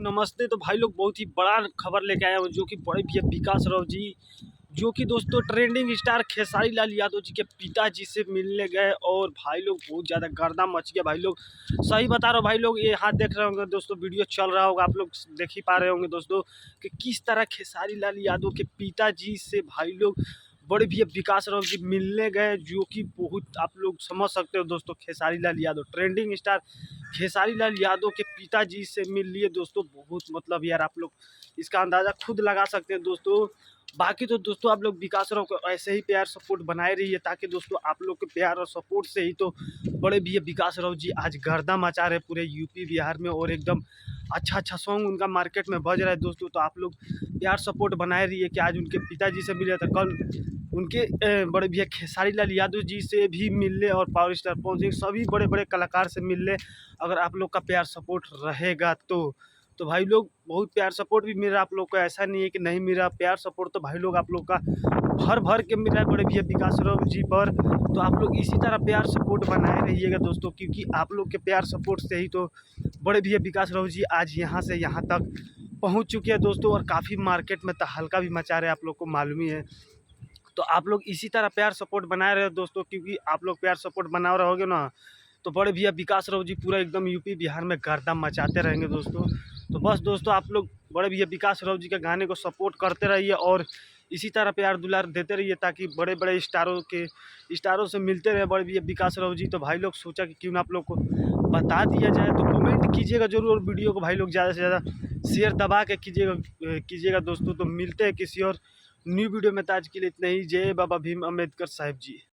नमस्ते। तो भाई लोग बहुत ही बड़ा खबर लेके आया हूँ जो कि बड़े भैया विकास राव जी, जो कि दोस्तों ट्रेंडिंग स्टार खेसारी लाल यादव जी के पिताजी से मिलने गए। और भाई लोग बहुत ज़्यादा गर्दा मच गया। भाई लोग सही बता रहा हूँ, भाई लोग ये हाथ देख रहे होंगे दोस्तों, वीडियो चल रहा होगा, आप लोग देख ही पा रहे होंगे दोस्तों कि किस तरह खेसारी लाल यादव के पिताजी से भाई लोग बड़े भैया विकास राव जी मिलने गए। जो कि बहुत आप लोग समझ सकते हो दोस्तों, खेसारी लाल यादव ट्रेंडिंग स्टार खेसारी लाल यादव के पिताजी से मिल लिए दोस्तों। बहुत मतलब यार आप लोग इसका अंदाज़ा खुद लगा सकते हैं दोस्तों। बाकी तो दोस्तों आप लोग विकास राव को ऐसे ही प्यार सपोर्ट बनाए रहिए, ताकि दोस्तों आप लोग के प्यार और सपोर्ट से ही तो बड़े भैया विकास राव जी आज गर्दा मचा रहे पूरे यूपी बिहार में। और एकदम अच्छा सॉन्ग उनका मार्केट में बज रहा है दोस्तों। तो आप लोग प्यार सपोर्ट बनाए रहिए कि आज उनके पिताजी से मिले, तो कल उनके बड़े भैया खेसारी लाल यादव जी से भी मिल ले, और पावर स्टार पवन सिंह सभी बड़े बड़े कलाकार से मिल ले, अगर आप लोग का प्यार सपोर्ट रहेगा तो भाई लोग बहुत प्यार सपोर्ट भी मिल रहा है आप लोग को। ऐसा नहीं है कि नहीं मिल रहा प्यार सपोर्ट, तो भाई लोग आप लोग का भर भर के मिल रहा है बड़े भैया विकास राव जी पर। तो आप लोग इसी तरह प्यार सपोर्ट बनाए रहिएगा दोस्तों, क्योंकि आप लोग के प्यार सपोर्ट से ही तो बड़े भैया विकास राव जी आज यहाँ से यहाँ तक पहुँच चुके हैं दोस्तों। और काफ़ी मार्केट में तहलका भी मचा रहे हैं, आप लोग को मालूम ही है। तो आप लोग इसी तरह प्यार सपोर्ट बनाए रहे दोस्तों, क्योंकि आप लोग प्यार सपोर्ट बना रहोगे ना, तो बड़े भैया विकास राव जी पूरा एकदम यूपी बिहार में गर्दा मचाते रहेंगे दोस्तों। तो बस दोस्तों आप लोग बड़े भैया विकास राव जी के गाने को सपोर्ट करते रहिए, और इसी तरह प्यार दुलार देते रहिए, ताकि बड़े बड़े स्टारों से मिलते रहे बड़े भैया विकास राव जी। तो भाई लोग सोचा कि क्यों ना आप लोग को बता दिया जाए। तो कमेंट कीजिएगा जरूर, और वीडियो को भाई लोग ज़्यादा से ज़्यादा शेयर दबा के कीजिएगा दोस्तों। तो मिलते हैं किसी और न्यू वीडियो में। तो आज के लिए इतना ही। जय बाबा भीम अम्बेडकर साहिब जी।